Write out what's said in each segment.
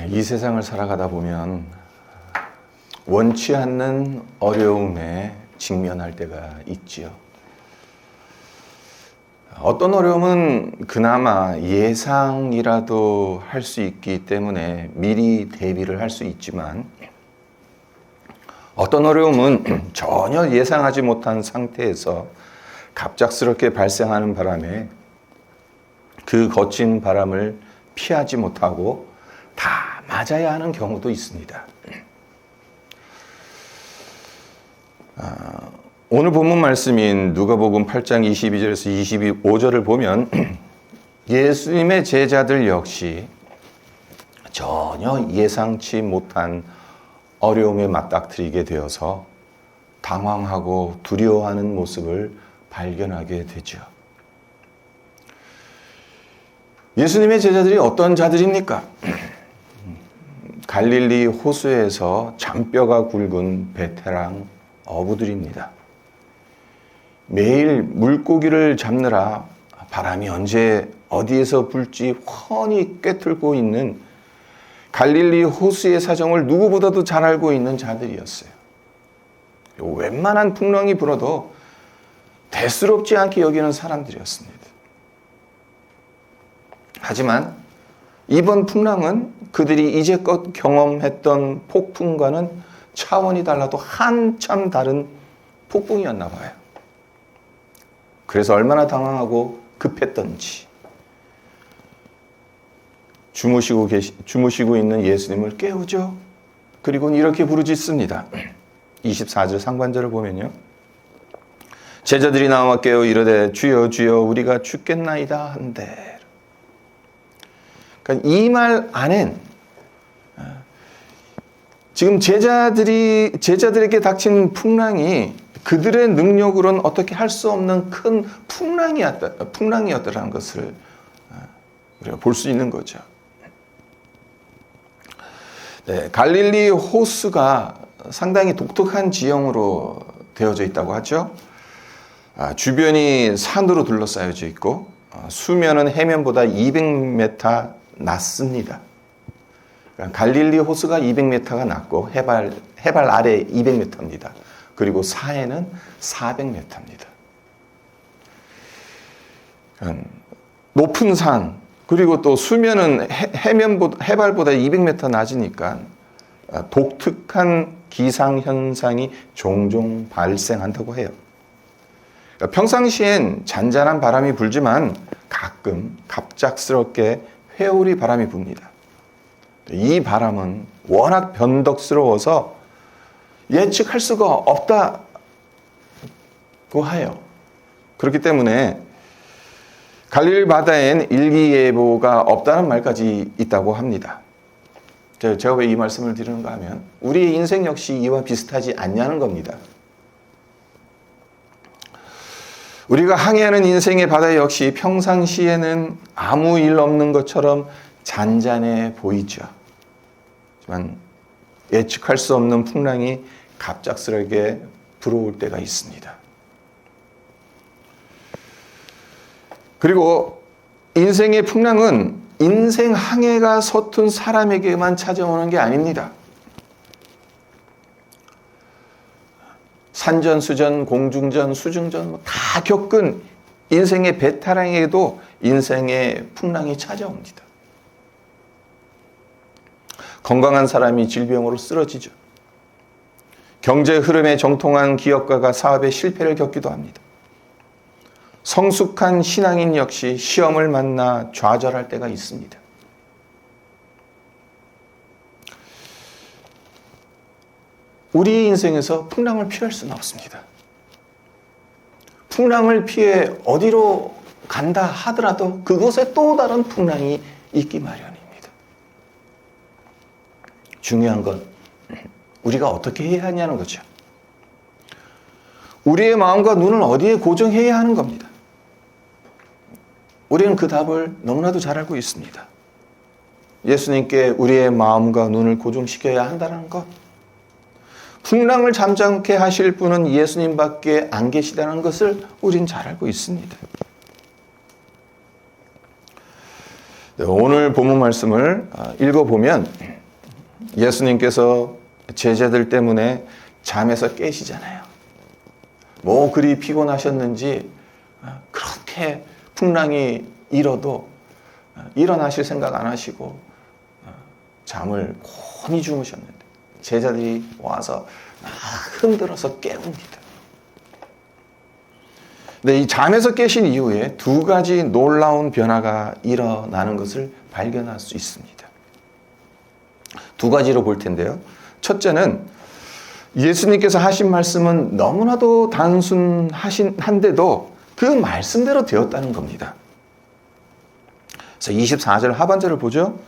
이 세상을 살아가다 보면 원치 않는 어려움에 직면할 때가 있지요. 어떤 어려움은 그나마 예상이라도 할 수 있기 때문에 미리 대비를 할 수 있지만, 어떤 어려움은 전혀 예상하지 못한 상태에서 갑작스럽게 발생하는 바람에 그 거친 바람을 피하지 못하고 다 맞아야 하는 경우도 있습니다. 오늘 본문 말씀인 누가복음 8장 22절에서 25절을 보면 예수님의 제자들 역시 전혀 예상치 못한 어려움에 맞닥뜨리게 되어서 당황하고 두려워하는 모습을 발견하게 되죠. 예수님의 제자들이 어떤 자들입니까? 갈릴리 호수에서 잔뼈가 굵은 베테랑 어부들입니다. 매일 물고기를 잡느라 바람이 언제 어디에서 불지 훤히 꿰뚫고 있는 갈릴리 호수의 사정을 누구보다도 잘 알고 있는 자들이었어요. 웬만한 풍랑이 불어도 대수롭지 않게 여기는 사람들이었습니다. 하지만 이번 풍랑은 그들이 이제껏 경험했던 폭풍과는 차원이 달라도 한참 다른 폭풍이었나 봐요. 그래서 얼마나 당황하고 급했던지 주무시고 있는 예수님을 깨우죠. 그리고 이렇게 부르짖습니다. 24절 상반절을 보면요, 제자들이 나와 깨어 이르되 주여 주여 우리가 죽겠나이다 한데. 그러니까 이 말 안엔 지금 제자들에게 닥친 풍랑이 그들의 능력으로는 어떻게 할 수 없는 큰 풍랑이었다라는 것을 우리가 볼 수 있는 거죠. 네, 갈릴리 호수가 상당히 독특한 지형으로 되어져 있다고 하죠. 주변이 산으로 둘러싸여져 있고 수면은 해면보다 200m 낮습니다. 갈릴리 호수가 200m가 낮고 해발 아래 200m입니다. 그리고 사해는 400m입니다. 높은 산, 그리고 또 수면은 해발보다 200m 낮으니까 독특한 기상현상이 종종 발생한다고 해요. 평상시엔 잔잔한 바람이 불지만 가끔 갑작스럽게 회오리 바람이 붑니다. 이 바람은 워낙 변덕스러워서 예측할 수가 없다고 해요. 그렇기 때문에 갈릴리 바다엔 일기예보가 없다는 말까지 있다고 합니다. 제가 왜 이 말씀을 드리는가 하면 우리의 인생 역시 이와 비슷하지 않냐는 겁니다. 우리가 항해하는 인생의 바다 역시 평상시에는 아무 일 없는 것처럼 잔잔해 보이죠. 하지만 예측할 수 없는 풍랑이 갑작스럽게 불어올 때가 있습니다. 그리고 인생의 풍랑은 인생 항해가 서툰 사람에게만 찾아오는 게 아닙니다. 산전, 수전, 공중전, 수중전 다 겪은 인생의 베테랑에게도 인생의 풍랑이 찾아옵니다. 건강한 사람이 질병으로 쓰러지죠. 경제 흐름에 정통한 기업가가 사업의 실패를 겪기도 합니다. 성숙한 신앙인 역시 시험을 만나 좌절할 때가 있습니다. 우리 인생에서 풍랑을 피할 수는 없습니다. 풍랑을 피해 어디로 간다 하더라도 그곳에 또 다른 풍랑이 있기 마련입니다. 중요한 건 우리가 어떻게 해야 하냐는 거죠. 우리의 마음과 눈을 어디에 고정해야 하는 겁니다. 우리는 그 답을 너무나도 잘 알고 있습니다. 예수님께 우리의 마음과 눈을 고정시켜야 한다는 것. 풍랑을 잠잠케 하실 분은 예수님밖에 안 계시다는 것을 우린 잘 알고 있습니다. 오늘 본문 말씀을 읽어보면 예수님께서 제자들 때문에 잠에서 깨시잖아요. 뭐 그리 피곤하셨는지 그렇게 풍랑이 일어도 일어나실 생각 안 하시고 잠을 곤히 주무셨는데 제자들이 와서 흔들어서 깨웁니다. 근데 이 잠에서 깨신 이후에 두 가지 놀라운 변화가 일어나는 것을 발견할 수 있습니다. 두 가지로 볼 텐데요. 첫째는 예수님께서 하신 말씀은 너무나도 단순한데도 그 말씀대로 되었다는 겁니다. 그래서 24절 하반절을 보죠.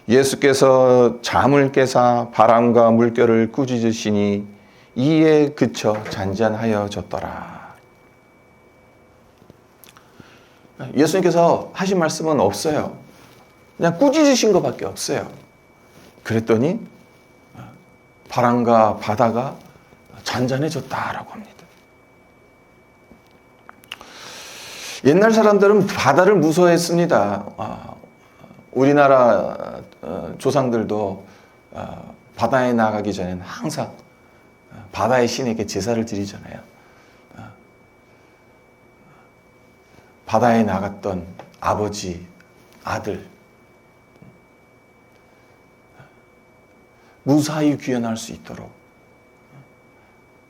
예수께서 잠을 깨사 바람과 물결을 꾸짖으시니 이에 그쳐 잔잔하여졌더라. 예수님께서 하신 말씀은 없어요. 그냥 꾸짖으신 것밖에 없어요. 그랬더니 바람과 바다가 잔잔해졌다라고 합니다. 옛날 사람들은 바다를 무서워했습니다. 우리나라 조상들도 바다에 나가기 전에는 항상 바다의 신에게 제사를 드리잖아요. 바다에 나갔던 아버지, 아들 무사히 귀환할 수 있도록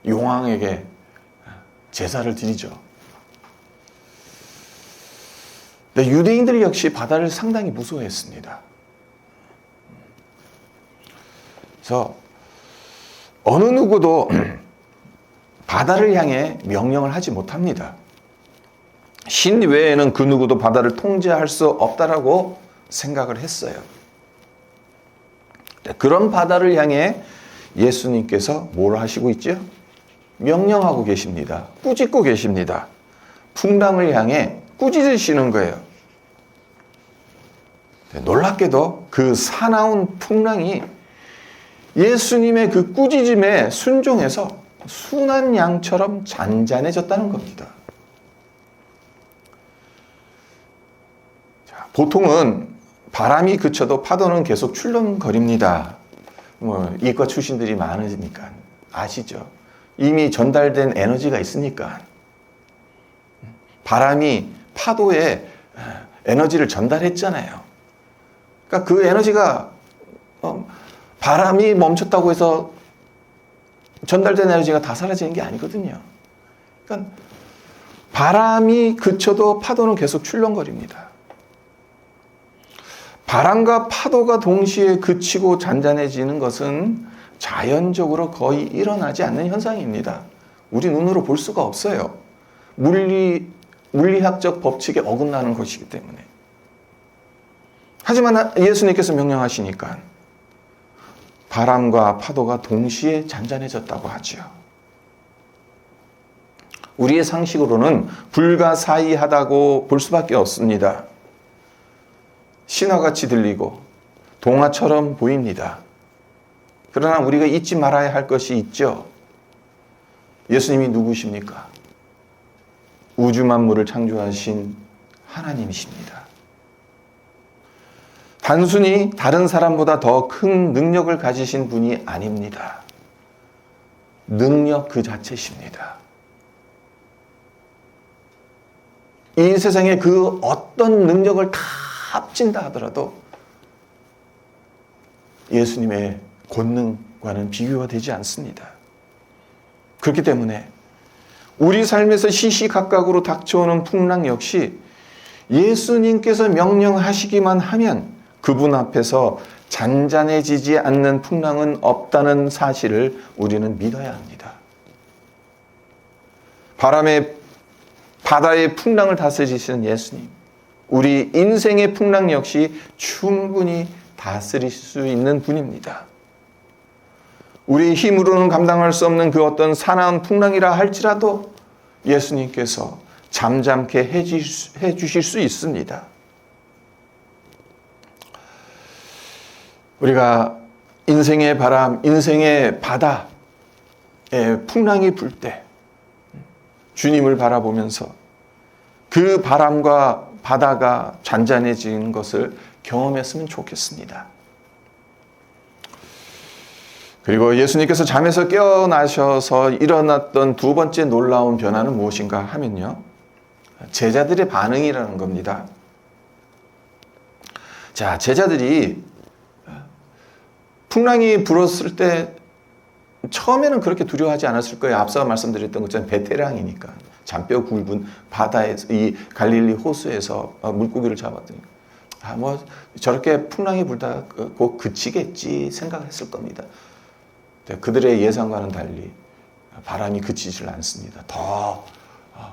용왕에게 제사를 드리죠. 근데 유대인들 역시 바다를 상당히 무서워했습니다. 그래서 어느 누구도 바다를 향해 명령을 하지 못합니다. 신 외에는 그 누구도 바다를 통제할 수 없다라고 생각을 했어요. 그런 바다를 향해 예수님께서 뭘 하시고 있죠? 명령하고 계십니다. 꾸짖고 계십니다. 풍랑을 향해 꾸짖으시는 거예요. 놀랍게도 그 사나운 풍랑이 예수님의 그 꾸짖음에 순종해서 순한 양처럼 잔잔해졌다는 겁니다. 보통은 바람이 그쳐도 파도는 계속 출렁거립니다. 이과 출신들이 많으니까 아시죠? 이미 전달된 에너지가 있으니까. 바람이 파도에 에너지를 전달했잖아요. 그러니까 그 에너지가 바람이 멈췄다고 해서 전달된 에너지가 다 사라지는 게 아니거든요. 그러니까 바람이 그쳐도 파도는 계속 출렁거립니다. 바람과 파도가 동시에 그치고 잔잔해지는 것은 자연적으로 거의 일어나지 않는 현상입니다. 우리 눈으로 볼 수가 없어요. 물리학적 법칙에 어긋나는 것이기 때문에. 하지만 예수님께서 명령하시니까 바람과 파도가 동시에 잔잔해졌다고 하죠. 우리의 상식으로는 불가사의하다고 볼 수밖에 없습니다. 신화같이 들리고 동화처럼 보입니다. 그러나 우리가 잊지 말아야 할 것이 있죠. 예수님이 누구십니까? 우주 만물을 창조하신 하나님이십니다. 단순히 다른 사람보다 더 큰 능력을 가지신 분이 아닙니다. 능력 그 자체십니다. 이 세상에 그 어떤 능력을 다 합친다 하더라도 예수님의 권능과는 비교가 되지 않습니다. 그렇기 때문에 우리 삶에서 시시각각으로 닥쳐오는 풍랑 역시 예수님께서 명령하시기만 하면 그분 앞에서 잔잔해지지 않는 풍랑은 없다는 사실을 우리는 믿어야 합니다. 바다의 풍랑을 다스리시는 예수님, 우리 인생의 풍랑 역시 충분히 다스릴 수 있는 분입니다. 우리 힘으로는 감당할 수 없는 그 어떤 사나운 풍랑이라 할지라도 예수님께서 잠잠케 해주실 수 있습니다. 우리가 인생의 바람, 인생의 바다에 풍랑이 불 때 주님을 바라보면서 그 바람과 바다가 잔잔해진 것을 경험했으면 좋겠습니다. 그리고 예수님께서 잠에서 깨어나셔서 일어났던 두 번째 놀라운 변화는 무엇인가 하면요, 제자들의 반응이라는 겁니다. 자, 제자들이 풍랑이 불었을 때 처음에는 그렇게 두려워하지 않았을 거예요. 앞서 말씀드렸던 것처럼 베테랑이니까. 잔뼈 굵은 바다에서, 이 갈릴리 호수에서 물고기를 잡았더니 저렇게 풍랑이 불다가 곧 그치겠지 생각했을 겁니다. 그들의 예상과는 달리 바람이 그치질 않습니다. 더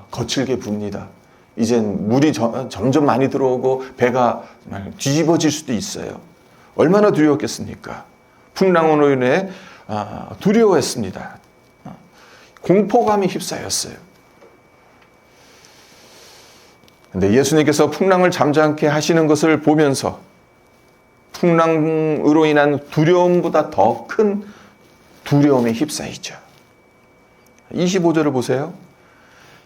거칠게 붑니다. 이젠 물이 점점 많이 들어오고 배가 뒤집어질 수도 있어요. 얼마나 두려웠겠습니까? 풍랑으로 인해 두려워했습니다. 공포감이 휩싸였어요. 근데 예수님께서 풍랑을 잠잠케 하시는 것을 보면서 풍랑으로 인한 두려움보다 더 큰 두려움에 휩싸이죠. 25절을 보세요.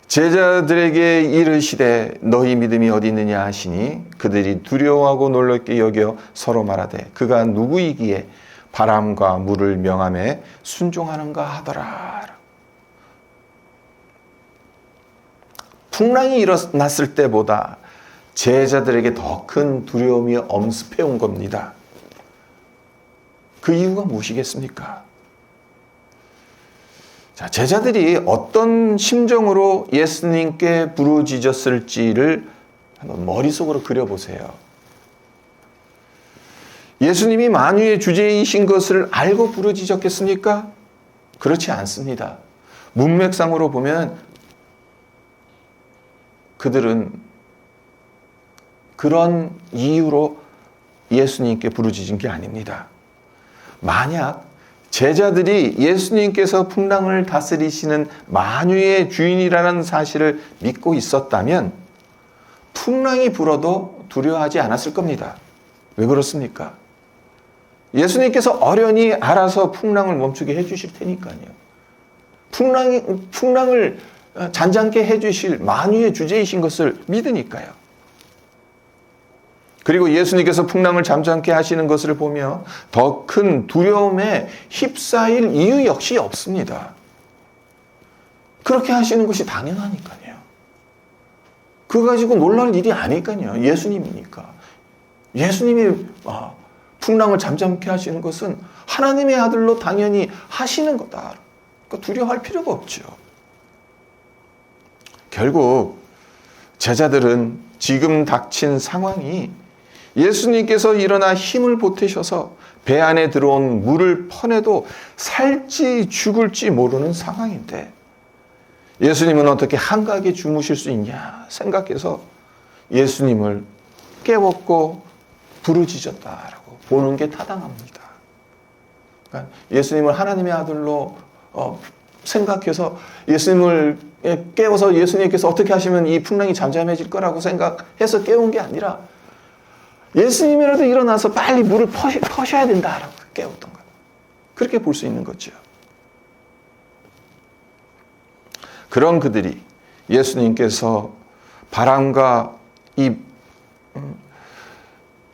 제자들에게 이르시되 너희 믿음이 어디 있느냐 하시니 그들이 두려워하고 놀랍게 여겨 서로 말하되 그가 누구이기에 바람과 물을 명함에 순종하는가 하더라. 풍랑이 일어났을 때보다 제자들에게 더 큰 두려움이 엄습해 온 겁니다. 그 이유가 무엇이겠습니까? 자, 제자들이 어떤 심정으로 예수님께 부르짖었을지를 한번 머릿속으로 그려보세요. 예수님이 만유의 주제이신 것을 알고 부르짖었겠습니까? 그렇지 않습니다. 문맥상으로 보면 그들은 그런 이유로 예수님께 부르짖은 게 아닙니다. 만약 제자들이 예수님께서 풍랑을 다스리시는 만유의 주인이라는 사실을 믿고 있었다면 풍랑이 불어도 두려워하지 않았을 겁니다. 왜 그렇습니까? 예수님께서 어련히 알아서 풍랑을 멈추게 해주실 테니까요. 풍랑을 잔잔케 해주실 만유의 주제이신 것을 믿으니까요. 그리고 예수님께서 풍랑을 잠잠케 하시는 것을 보며 더 큰 두려움에 휩싸일 이유 역시 없습니다. 그렇게 하시는 것이 당연하니까요. 그거 가지고 놀랄 일이 아니까요. 예수님이니까. 예수님이 풍랑을 잠잠케 하시는 것은 하나님의 아들로 당연히 하시는 거다. 그러니까 두려워할 필요가 없죠. 결국 제자들은 지금 닥친 상황이 예수님께서 일어나 힘을 보태셔서 배 안에 들어온 물을 퍼내도 살지 죽을지 모르는 상황인데 예수님은 어떻게 한가하게 주무실 수 있냐 생각해서 예수님을 깨웠고 부르짖었다라고 보는 게 타당합니다. 그러니까 예수님을 하나님의 아들로 생각해서 예수님을 깨워서 예수님께서 어떻게 하시면 이 풍랑이 잠잠해질 거라고 생각해서 깨운 게 아니라 예수님이라도 일어나서 빨리 물을 퍼셔야 된다라고 깨웠던 거예요. 그렇게 볼 수 있는 거죠. 그런 그들이 예수님께서 바람과 이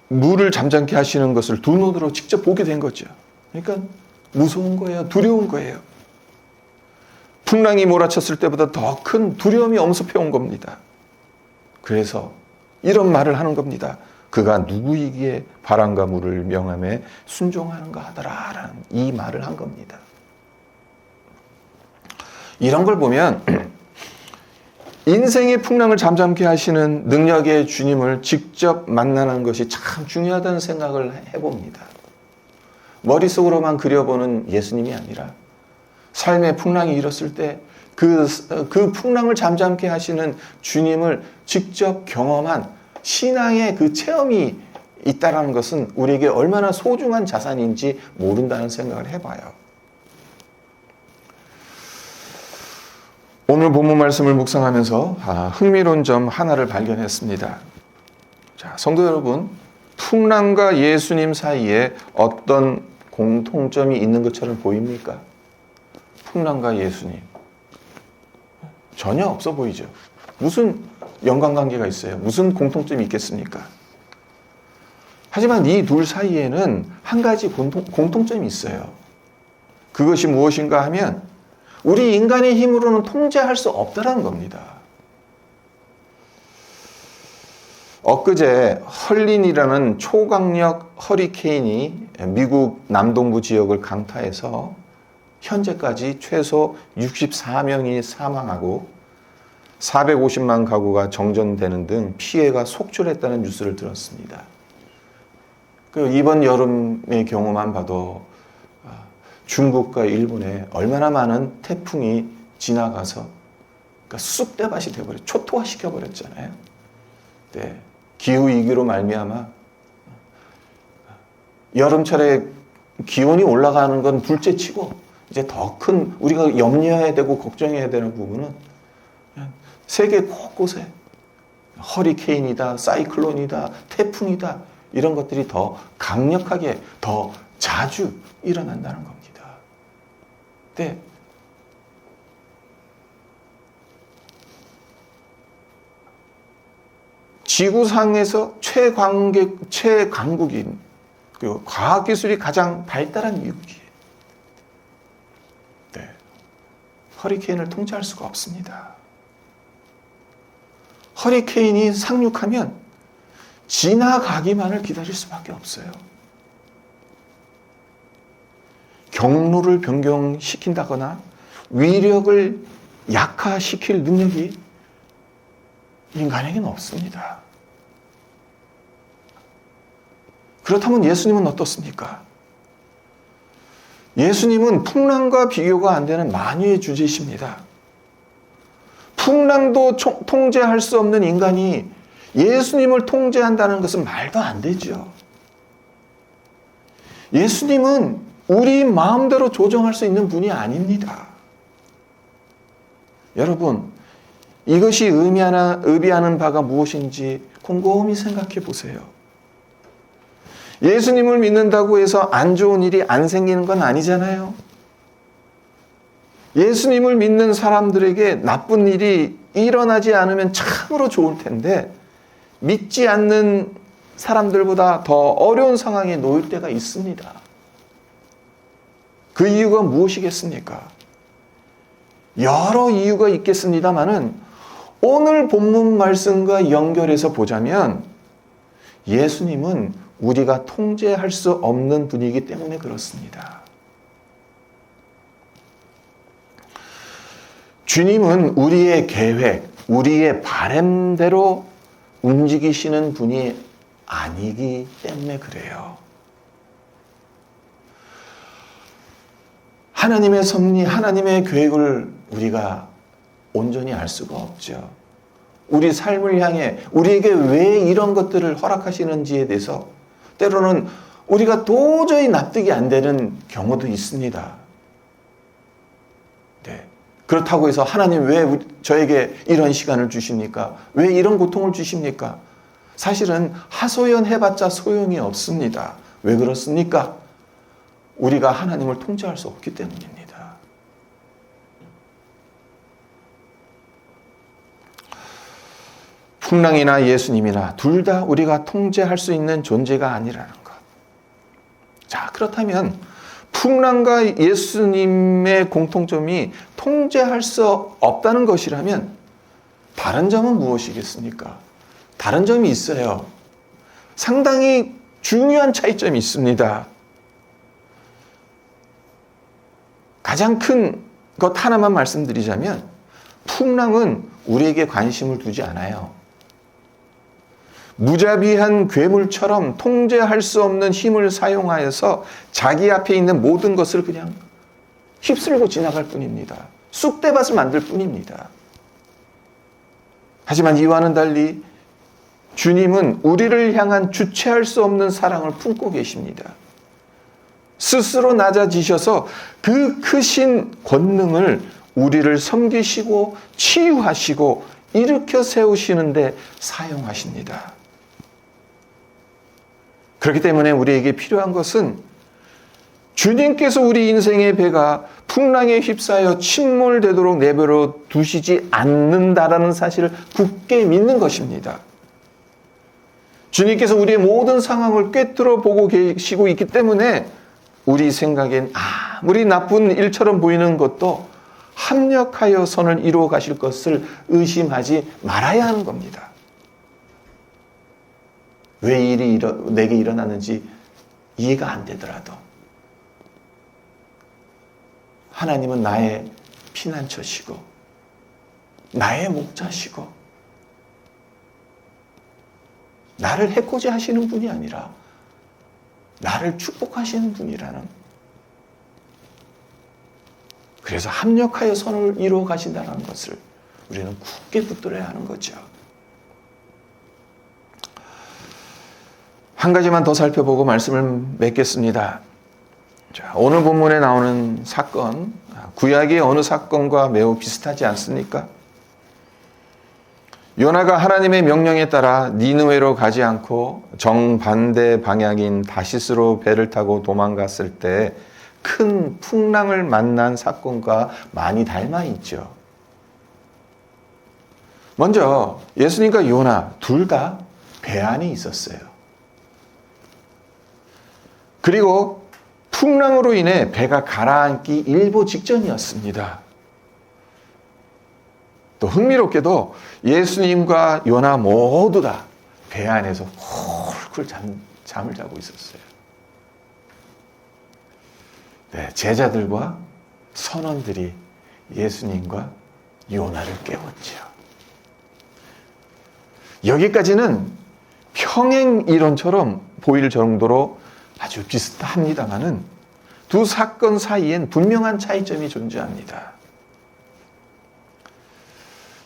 물을 잠잠케 하시는 것을 두 눈으로 직접 보게 된 거죠. 그러니까 무서운 거예요. 두려운 거예요. 풍랑이 몰아쳤을 때보다 더 큰 두려움이 엄습해 온 겁니다. 그래서 이런 말을 하는 겁니다. 그가 누구이기에 바람과 물을 명함에 순종하는가 하더라라는 이 말을 한 겁니다. 이런 걸 보면 인생의 풍랑을 잠잠케 하시는 능력의 주님을 직접 만나는 것이 참 중요하다는 생각을 해봅니다. 머릿속으로만 그려보는 예수님이 아니라 삶의 풍랑이 일었을 때 그 풍랑을 잠잠케 하시는 주님을 직접 경험한 신앙의 그 체험이 있다는 것은 우리에게 얼마나 소중한 자산인지 모른다는 생각을 해봐요. 오늘 본문 말씀을 묵상하면서 흥미로운 점 하나를 발견했습니다. 자, 성도 여러분, 풍랑과 예수님 사이에 어떤 공통점이 있는 것처럼 보입니까? 풍랑과 예수님. 전혀 없어 보이죠. 무슨 연관관계가 있어요. 무슨 공통점이 있겠습니까? 하지만 이 둘 사이에는 한 가지 공통점이 있어요. 그것이 무엇인가 하면 우리 인간의 힘으로는 통제할 수 없다는 겁니다. 엊그제 헐린이라는 초강력 허리케인이 미국 남동부 지역을 강타해서 현재까지 최소 64명이 사망하고 450만 가구가 정전되는 등 피해가 속출했다는 뉴스를 들었습니다. 이번 여름의 경우만 봐도 중국과 일본에 얼마나 많은 태풍이 지나가서 쑥대밭이 되어버렸죠. 초토화시켜버렸잖아요. 네. 기후위기로 말미암아 여름철에 기온이 올라가는 건 둘째치고 이제 더 큰 우리가 염려해야 되고 걱정해야 되는 부분은 세계 곳곳에 허리케인이다, 사이클론이다, 태풍이다 이런 것들이 더 강력하게 더 자주 일어난다는 겁니다. 네. 지구상에서 최강국인 그리고 과학기술이 가장 발달한 미국이에요. 네. 허리케인을 통제할 수가 없습니다. 허리케인이 상륙하면 지나가기만을 기다릴 수밖에 없어요. 경로를 변경시킨다거나 위력을 약화시킬 능력이 인간에게는 없습니다. 그렇다면 예수님은 어떻습니까? 예수님은 풍랑과 비교가 안 되는 만유의 주제이십니다. 풍랑도 통제할 수 없는 인간이 예수님을 통제한다는 것은 말도 안 되죠. 예수님은 우리 마음대로 조정할 수 있는 분이 아닙니다. 여러분, 이것이 의미하는 바가 무엇인지 곰곰이 생각해 보세요. 예수님을 믿는다고 해서 안 좋은 일이 안 생기는 건 아니잖아요. 예수님을 믿는 사람들에게 나쁜 일이 일어나지 않으면 참으로 좋을 텐데 믿지 않는 사람들보다 더 어려운 상황에 놓일 때가 있습니다. 그 이유가 무엇이겠습니까? 여러 이유가 있겠습니다만은 오늘 본문 말씀과 연결해서 보자면 예수님은 우리가 통제할 수 없는 분이기 때문에 그렇습니다. 주님은 우리의 계획, 우리의 바람대로 움직이시는 분이 아니기 때문에 그래요. 하나님의 섭리, 하나님의 계획을 우리가 온전히 알 수가 없죠. 우리 삶을 향해 우리에게 왜 이런 것들을 허락하시는지에 대해서 때로는 우리가 도저히 납득이 안 되는 경우도 있습니다. 네. 그렇다고 해서 하나님 왜 저에게 이런 시간을 주십니까? 왜 이런 고통을 주십니까? 사실은 하소연해봤자 소용이 없습니다. 왜 그렇습니까? 우리가 하나님을 통제할 수 없기 때문입니다. 풍랑이나 예수님이나 둘 다 우리가 통제할 수 있는 존재가 아니라는 것. 자, 그렇다면 풍랑과 예수님의 공통점이 통제할 수 없다는 것이라면 다른 점은 무엇이겠습니까? 다른 점이 있어요. 상당히 중요한 차이점이 있습니다. 가장 큰 것 하나만 말씀드리자면 풍랑은 우리에게 관심을 두지 않아요. 무자비한 괴물처럼 통제할 수 없는 힘을 사용하여서 자기 앞에 있는 모든 것을 그냥 휩쓸고 지나갈 뿐입니다. 쑥대밭을 만들 뿐입니다. 하지만 이와는 달리 주님은 우리를 향한 주체할 수 없는 사랑을 품고 계십니다. 스스로 낮아지셔서 그 크신 권능을 우리를 섬기시고 치유하시고 일으켜 세우시는데 사용하십니다. 그렇기 때문에 우리에게 필요한 것은 주님께서 우리 인생의 배가 풍랑에 휩싸여 침몰되도록 내버려 두시지 않는다라는 사실을 굳게 믿는 것입니다. 주님께서 우리의 모든 상황을 꿰뚫어 보고 계시고 있기 때문에 우리 생각엔 아무리 나쁜 일처럼 보이는 것도 합력하여 선을 이루어 가실 것을 의심하지 말아야 하는 겁니다. 왜 일이 내게 일어났는지 이해가 안 되더라도 하나님은 나의 피난처시고 나의 목자시고 나를 해코지 하시는 분이 아니라 나를 축복하시는 분이라는, 그래서 합력하여 선을 이루어 가신다는 것을 우리는 굳게 붙들어야 하는 거죠. 한 가지만 더 살펴보고 말씀을 맺겠습니다. 자, 오늘 본문에 나오는 사건, 구약의 어느 사건과 매우 비슷하지 않습니까? 요나가 하나님의 명령에 따라 니느웨로 가지 않고 정반대 방향인 다시스로 배를 타고 도망갔을 때 큰 풍랑을 만난 사건과 많이 닮아 있죠. 먼저 예수님과 요나 둘 다 배 안에 있었어요. 그리고 풍랑으로 인해 배가 가라앉기 일보 직전이었습니다. 또 흥미롭게도 예수님과 요나 모두 다 배 안에서 훌훌 잠을 자고 있었어요. 네, 제자들과 선원들이 예수님과 요나를 깨웠죠. 여기까지는 평행 이론처럼 보일 정도로 아주 비슷합니다만은 두 사건 사이엔 분명한 차이점이 존재합니다.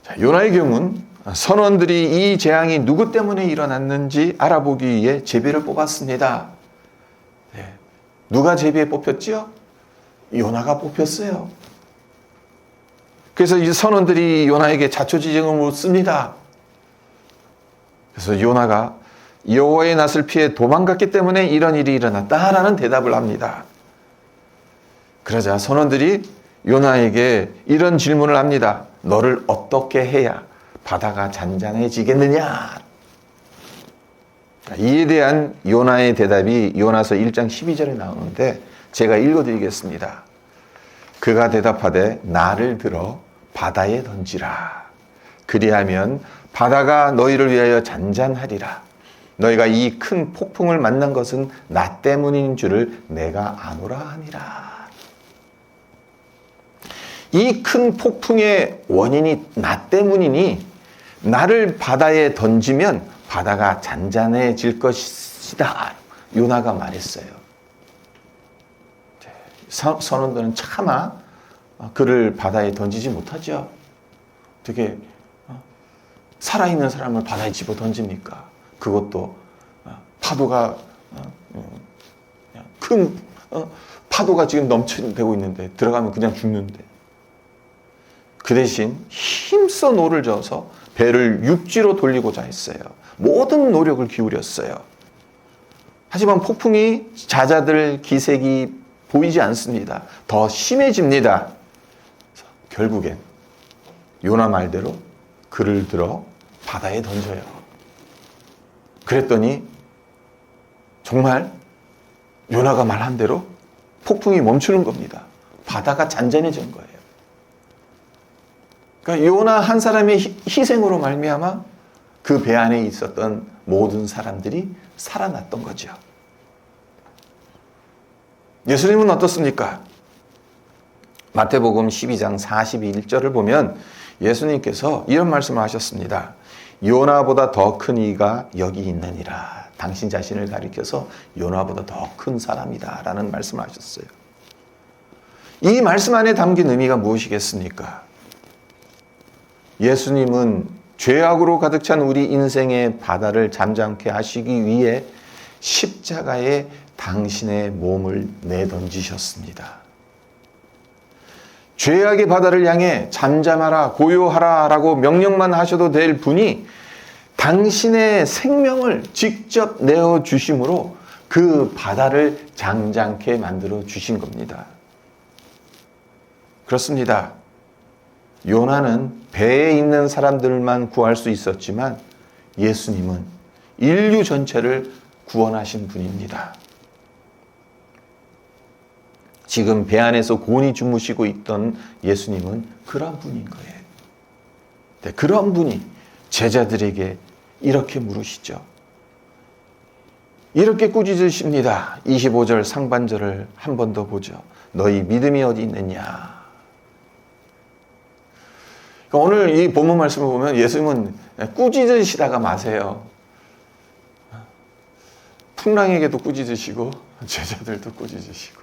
자, 요나의 경우는 선원들이 이 재앙이 누구 때문에 일어났는지 알아보기 위해 제비를 뽑았습니다. 네. 누가 제비에 뽑혔죠? 요나가 뽑혔어요. 그래서 이 선원들이 요나에게 자초지종을 묻습니다. 그래서 요나가 여호와의 낯을 피해 도망갔기 때문에 이런 일이 일어났다라는 대답을 합니다. 그러자 선원들이 요나에게 이런 질문을 합니다. 너를 어떻게 해야 바다가 잔잔해지겠느냐? 이에 대한 요나의 대답이 요나서 1장 12절에 나오는데 제가 읽어드리겠습니다. 그가 대답하되 나를 들어 바다에 던지라. 그리하면 바다가 너희를 위하여 잔잔하리라. 너희가 이 큰 폭풍을 만난 것은 나 때문인 줄을 내가 아노라 하니라. 이 큰 폭풍의 원인이 나 때문이니 나를 바다에 던지면 바다가 잔잔해질 것이다. 요나가 말했어요. 선원들은 차마 그를 바다에 던지지 못하죠. 어떻게 살아있는 사람을 바다에 집어 던집니까? 그것도 파도가 큰 파도가 지금 넘쳐되고 있는데 들어가면 그냥 죽는데, 그 대신 힘써 노를 저어서 배를 육지로 돌리고자 했어요. 모든 노력을 기울였어요. 하지만 폭풍이 잦아들 기색이 보이지 않습니다. 더 심해집니다. 결국엔 요나 말대로 그를 들어 바다에 던져요. 그랬더니 정말 요나가 말한 대로 폭풍이 멈추는 겁니다. 바다가 잔잔해진 거예요. 그러니까 요나 한 사람의 희생으로 말미암아 그 배 안에 있었던 모든 사람들이 살아났던 거죠. 예수님은 어떻습니까? 마태복음 12장 41절을 보면 예수님께서 이런 말씀을 하셨습니다. 요나보다 더 큰 이가 여기 있느니라. 당신 자신을 가리켜서 요나보다 더 큰 사람이다 라는 말씀을 하셨어요. 이 말씀 안에 담긴 의미가 무엇이겠습니까? 예수님은 죄악으로 가득 찬 우리 인생의 바다를 잠잠케 하시기 위해 십자가에 당신의 몸을 내던지셨습니다. 죄악의 바다를 향해 잠잠하라, 고요하라 라고 명령만 하셔도 될 분이 당신의 생명을 직접 내어주심으로 그 바다를 장장케 만들어 주신 겁니다. 그렇습니다. 요나는 배에 있는 사람들만 구할 수 있었지만 예수님은 인류 전체를 구원하신 분입니다. 지금 배 안에서 곤히 주무시고 있던 예수님은 그런 분인 거예요. 네, 그런 분이 제자들에게 이렇게 물으시죠. 이렇게 꾸짖으십니다. 25절 상반절을 한 번 더 보죠. 너희 믿음이 어디 있느냐. 그러니까 오늘 이 본문 말씀을 보면 예수님은 꾸짖으시다가 마세요. 풍랑에게도 꾸짖으시고 제자들도 꾸짖으시고.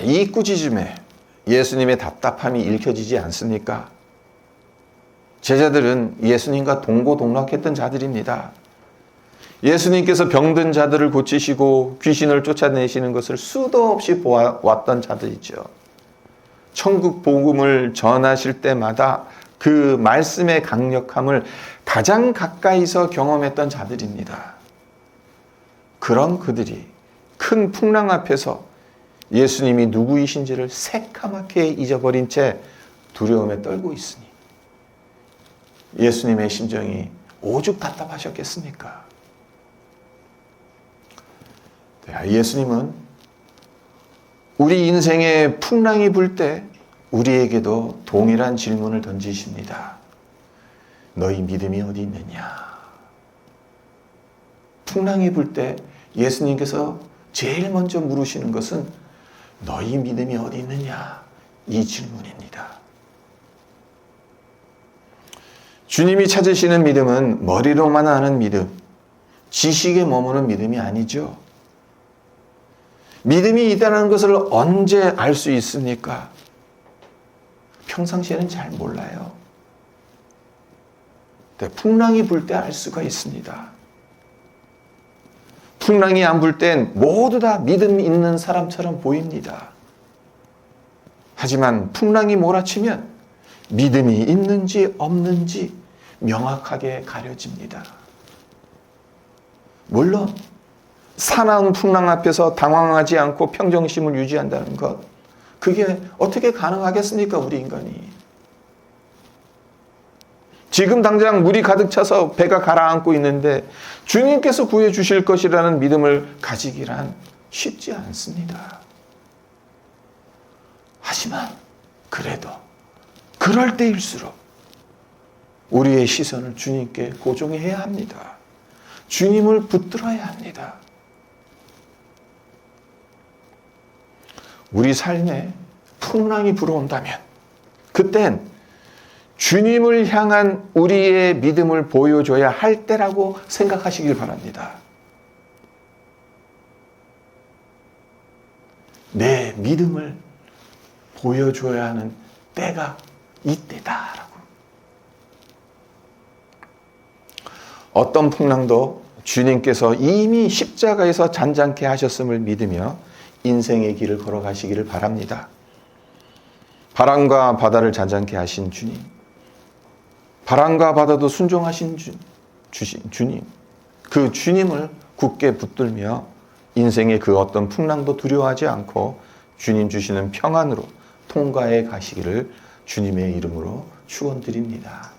이 꾸짖음에 예수님의 답답함이 읽혀지지 않습니까? 제자들은 예수님과 동고동락했던 자들입니다. 예수님께서 병든 자들을 고치시고 귀신을 쫓아내시는 것을 수도 없이 보아왔던 자들이죠. 천국 복음을 전하실 때마다 그 말씀의 강력함을 가장 가까이서 경험했던 자들입니다. 그런 그들이 큰 풍랑 앞에서 예수님이 누구이신지를 새까맣게 잊어버린 채 두려움에 떨고 있으니 예수님의 심정이 오죽 답답하셨겠습니까? 예수님은 우리 인생에 풍랑이 불 때 우리에게도 동일한 질문을 던지십니다. 너희 믿음이 어디 있느냐? 풍랑이 불 때 예수님께서 제일 먼저 물으시는 것은 너희 믿음이 어디 있느냐? 이 질문입니다. 주님이 찾으시는 믿음은 머리로만 아는 믿음, 지식에 머무는 믿음이 아니죠. 믿음이 있다는 것을 언제 알 수 있습니까? 평상시에는 잘 몰라요. 풍랑이 불 때 알 수가 있습니다. 풍랑이 안 불 땐 모두 다 믿음 있는 사람처럼 보입니다. 하지만 풍랑이 몰아치면 믿음이 있는지 없는지 명확하게 가려집니다. 물론 사나운 풍랑 앞에서 당황하지 않고 평정심을 유지한다는 것, 그게 어떻게 가능하겠습니까, 우리 인간이? 지금 당장 물이 가득 차서 배가 가라앉고 있는데 주님께서 구해주실 것이라는 믿음을 가지기란 쉽지 않습니다. 하지만 그래도 그럴 때일수록 우리의 시선을 주님께 고정해야 합니다. 주님을 붙들어야 합니다. 우리 삶에 풍랑이 불어온다면 그땐 주님을 향한 우리의 믿음을 보여줘야 할 때라고 생각하시길 바랍니다. 내 믿음을 보여줘야 하는 때가 이때다라고. 어떤 풍랑도 주님께서 이미 십자가에서 잔잔케 하셨음을 믿으며 인생의 길을 걸어가시기를 바랍니다. 바람과 바다를 잔잔케 하신 주님, 바람과 바다도 순종하신 주님, 그 주님을 굳게 붙들며 인생의 그 어떤 풍랑도 두려워하지 않고 주님 주시는 평안으로 통과해 가시기를 주님의 이름으로 축원드립니다.